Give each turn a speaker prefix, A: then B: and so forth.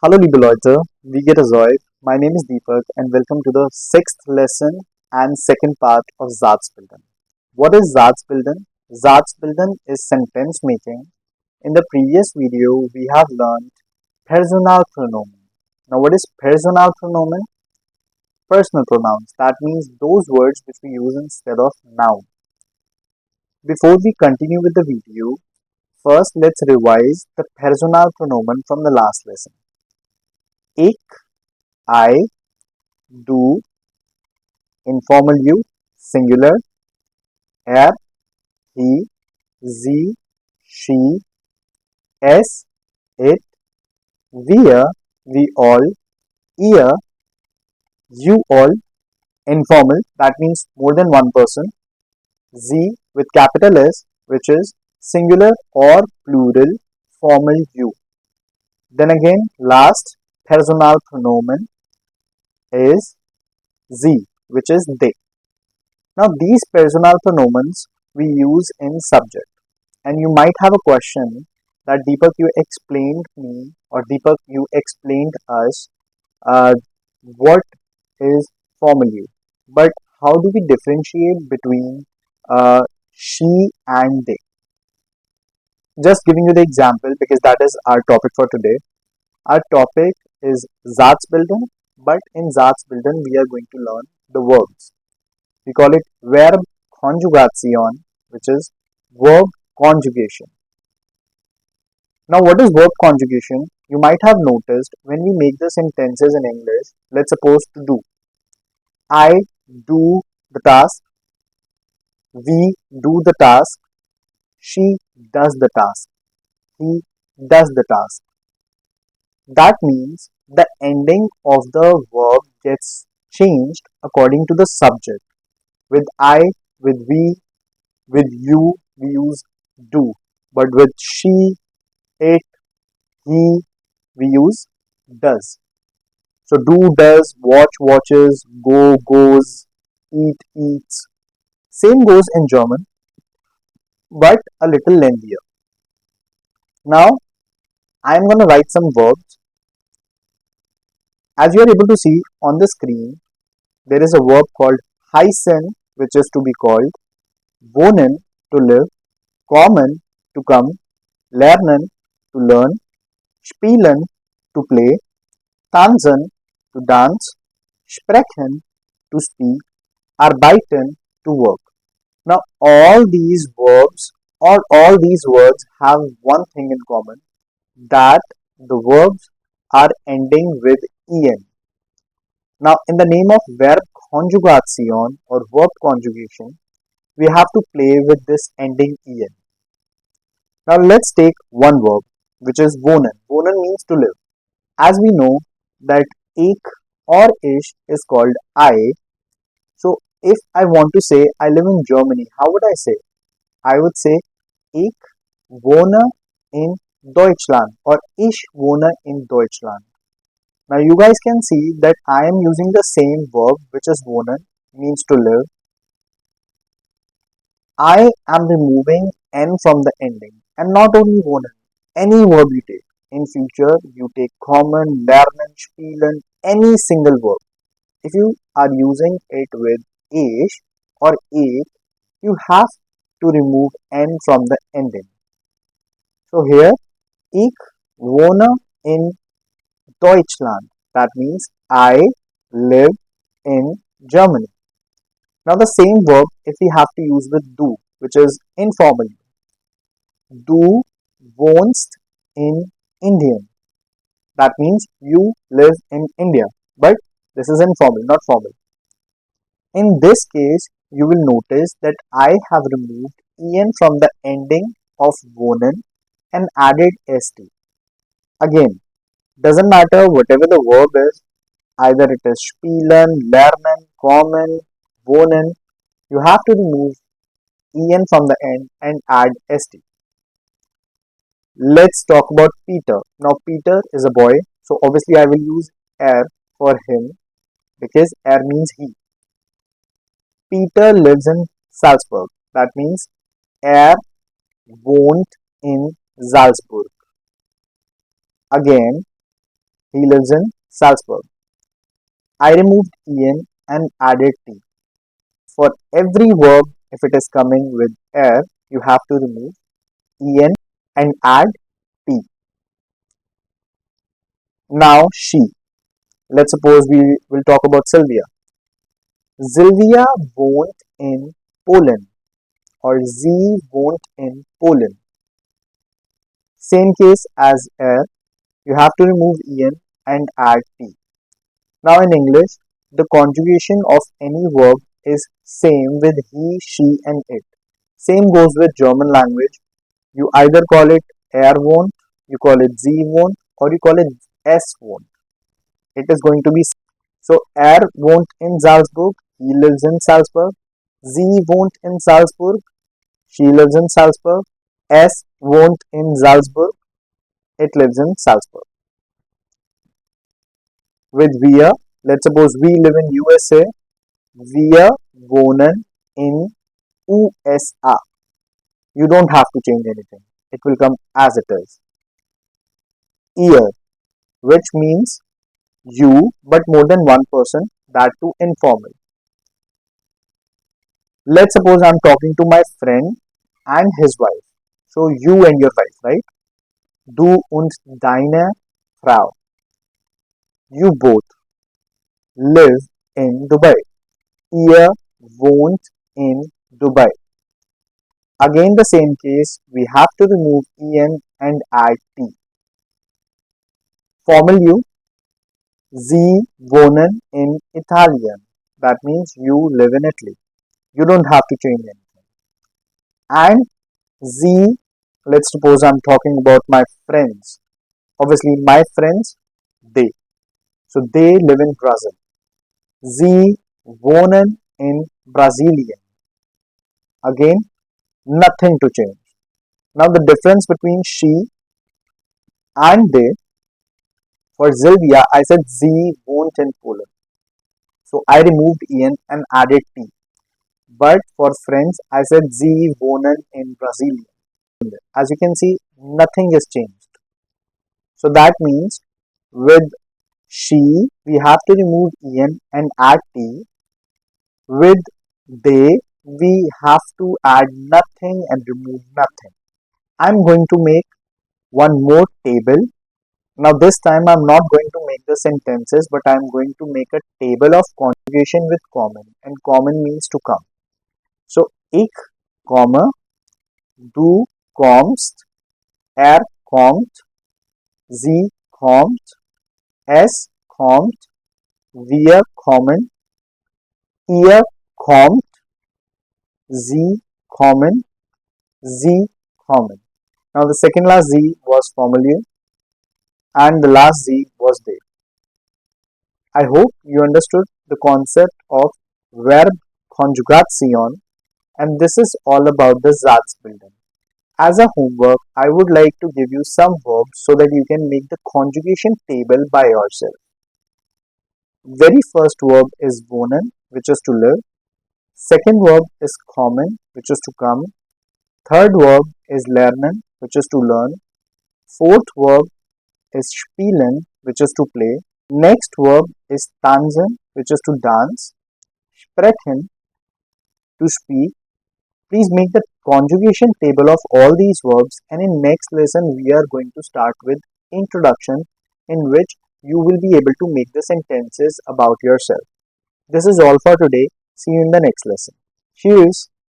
A: Hallo liebe Leute, wie geht es euch? My name is Deepak and welcome to the sixth lesson and second part of Satzbildung. What is Satzbildung? Satzbildung is sentence making. In the previous video, we have learned personal pronomen. Now, what is personal pronomen? Personal pronouns. That means those words which we use instead of noun. Before we continue with the video, first let's revise the personal pronomen from the last lesson. Ich, I, du, informal you, singular, er, he, sie, she, es, it, wir, we all, ihr, you all, informal, that means more than one person, sie with capital S, which is singular or plural, formal you. Then again, last personal pronomen is sie, which is they. Now, these personal pronomens we use in subject. And you might have a question that Deepak, you explained me, or Deepak, you explained us what is formal you. But how do we differentiate between she and they? Just giving you the example because that is our topic for today. Our topic is Satzbildung, but in Satzbildung we are going to learn the verbs. We call it Verb-konjugation, which is verb conjugation. Now, what is verb conjugation? You might have noticed when we make the sentences in English, let's suppose to do. I do the task, we do the task, she does the task, he does the task. That means the ending of the verb gets changed according to the subject. With I, with we, with you, we use do. But with she, it, he, we use does. So do does, watch watches, go goes, eat eats. Same goes in German, but a little lengthier. Now I am going to write some verbs. As you are able to see on the screen, there is a verb called heißen, which is to be called, wohnen, to live, kommen, to come, lernen, to learn, spielen, to play, tanzen, to dance, sprechen, to speak, arbeiten, to work. Now, all these verbs or all these words have one thing in common, that the verbs are ending with en. Now, in the name of verb conjugation or verb conjugation, we have to play with this ending en. Now, let's take one verb, which is wohnen. Wohnen means to live. As we know that ich or ich is called I. So, if I want to say I live in Germany, how would I say? I would say ich wohne in Deutschland or ich wohne in Deutschland. Now you guys can see that I am using the same verb, which is wohnen, means to live. I am removing n from the ending, and not only wohnen, any verb you take. In future, you take kommen, lernen, spielen, any single verb. If you are using it with ich or ich, you have to remove n from the ending. So here, ich wohne in Deutschland. That means I live in Germany. Now the same verb if we have to use with do, which is informal. Du wohnst in Indien. That means you live in India. But this is informal, not formal. In this case, you will notice that I have removed en from the ending of wohnen and added st. Again, doesn't matter whatever the verb is, either it is spielen, lernen, kommen, wohnen, you have to remove en from the end and add st. Let's talk about Peter. Now Peter is a boy, so obviously I will use er for him because er means he. Peter lives in Salzburg. That means er wohnt in Salzburg. Again, He lives in Salzburg. I removed en and added t. For every verb, if it is coming with er, you have to remove en and add t. Now she. Let's suppose we will talk about Sylvia. Sylvia won't in Poland, or sie won't in Poland. Same case as er, you have to remove en and add t. Now in English, the conjugation of any verb is same with he, she and it. Same goes with German language. You either call it er won't, you call it sie won't, or you call it es won't. It is going to be so er won't in Salzburg, he lives in Salzburg. Sie won't in Salzburg, she lives in Salzburg. Es won't in Salzburg, it lives in Salzburg. With wir, let's suppose we live in USA. Wir wohnen in USA. You don't have to change anything. It will come as it is. Ihr, which means you, but more than one person, that too informal. Let's suppose I'm talking to my friend and his wife. So you and your wife, right? Du und deine Frau. You both live in Dubai. Ihr wohnt in Dubai. Again the same case, we have to remove en and add t. Formal you, Sie wohnen in Italien. That means you live in Italy. You don't have to change anything. And sie, let's suppose I'm talking about my friends. Obviously my friends, they. So they live in Brazil. Sie wohnen in Brasilien. Again, nothing to change. Now the difference between she and they, for Sylvia, I said sie wohnt in Poland. So I removed en and added t. But for friends, I said sie wohnen in Brasilien. As you can see, nothing is changed. So that means with she, we have to remove en and add t. With they, we have to add nothing and remove nothing. I'm going to make one more table. Now this time I'm not going to make the sentences, but I'm going to make a table of conjugation with common, and common means to come. So ich komme, du kommst, er kommt, sie kommt, es kommt, wir kommen, ihr kommt, sie kommen, sie kommen. Now the second last z was formerly and the last z was they. I hope you understood the concept of Verb-konjugation, and this is all about the Satzbildung. As a homework, I would like to give you some verbs so that you can make the conjugation table by yourself. Very first verb is wohnen, which is to live. Second verb is kommen, which is to come. Third verb is lernen, which is to learn. Fourth verb is spielen, which is to play. Next verb is tanzen, which is to dance. Sprechen, to speak. Please make the conjugation table of all these verbs, and in next lesson we are going to start with introduction, in which you will be able to make the sentences about yourself. This is all for today. See you in the next lesson. Cheers!